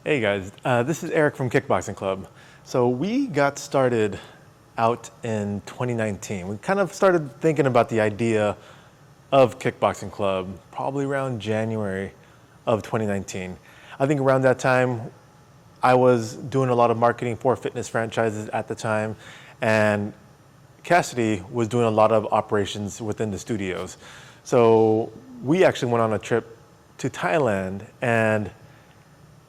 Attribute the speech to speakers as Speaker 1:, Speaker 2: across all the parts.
Speaker 1: Hey guys, this is Eric from Kickboxing Club. So we got started out in 2019. We kind of started thinking about the idea of Kickboxing Club probably around January of 2019. I think around that time I was doing a lot of marketing for fitness franchises at the time, and Cassidy was doing a lot of operations within the studios. So we actually went on a trip to Thailand and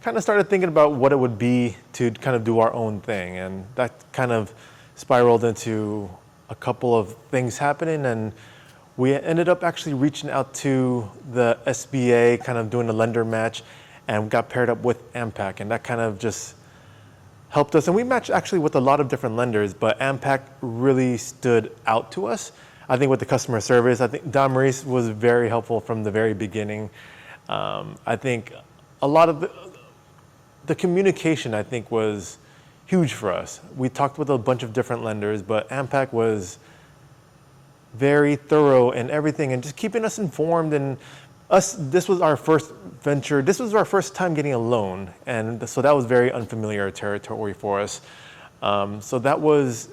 Speaker 1: kind of started thinking about what it would be to kind of do our own thing. And that kind of spiraled into a couple of things happening, and we ended up actually reaching out to the SBA, kind of doing a lender match, and we got paired up with AmPac, and that kind of just helped us. And we matched actually with a lot of different lenders, but AmPac really stood out to us. I think with the customer service, I think Don Maurice was very helpful from the very beginning. I think a lot of the communication, I think, was huge for us. We talked with a bunch of different lenders, but AmPac was very thorough in everything and just keeping us informed. And this was our first venture. This was our first time getting a loan. And so that was very unfamiliar territory for us. So that was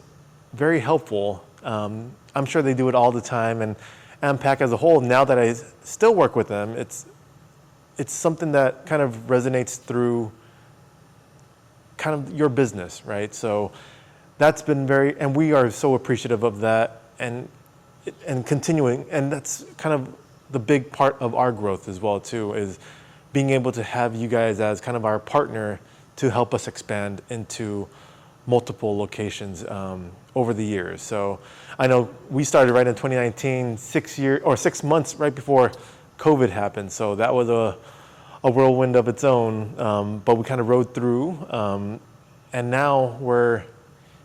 Speaker 1: very helpful. I'm sure they do it all the time. And AmPac as a whole, now that I still work with them, it's something that kind of resonates through kind of your business, right? So that's been and we are so appreciative of that and continuing. And that's kind of the big part of our growth as well too, is being able to have you guys as kind of our partner to help us expand into multiple locations over the years. So I know we started right in 2019, 6 months right before COVID happened. So that was a whirlwind of its own, but we kind of rode through. And now we're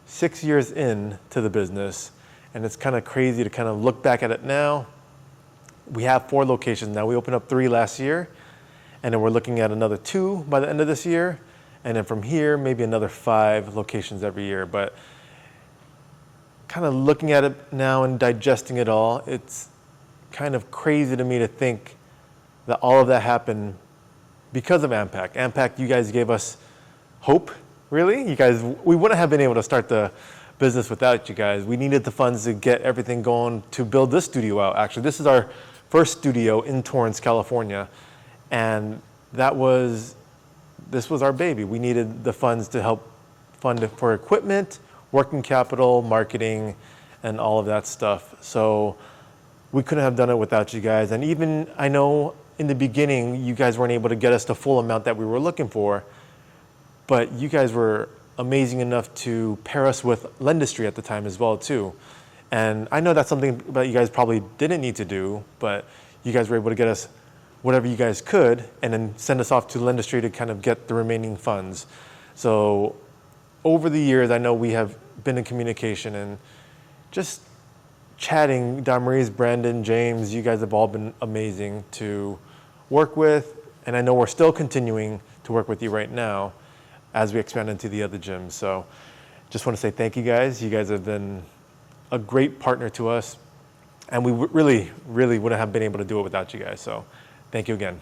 Speaker 1: 6 years into the business, and it's kind of crazy to kind of look back at it now. We have 4 locations now. We opened up 3 last year, and then we're looking at another 2 by the end of this year. And then from here, maybe another 5 locations every year. But kind of looking at it now and digesting it all, it's kind of crazy to me to think that all of that happened because of AmPac. AmPac, you guys gave us hope, really. You guys, we wouldn't have been able to start the business without you guys. We needed the funds to get everything going to build this studio out. Actually, this is our first studio in Torrance, California. And this was our baby. We needed the funds to help fund it for equipment, working capital, marketing, and all of that stuff. So we couldn't have done it without you guys. And even, I know in the beginning, you guys weren't able to get us the full amount that we were looking for, but you guys were amazing enough to pair us with Lendistry at the time as well too. And I know that's something that you guys probably didn't need to do, but you guys were able to get us whatever you guys could and then send us off to Lendistry to kind of get the remaining funds. So over the years, I know we have been in communication and just chatting. Don Maurice, Brandon, James, you guys have all been amazing to work with. And I know we're still continuing to work with you right now as we expand into the other gyms. So just want to say thank you guys. You guys have been a great partner to us. And we really, really wouldn't have been able to do it without you guys. So thank you again.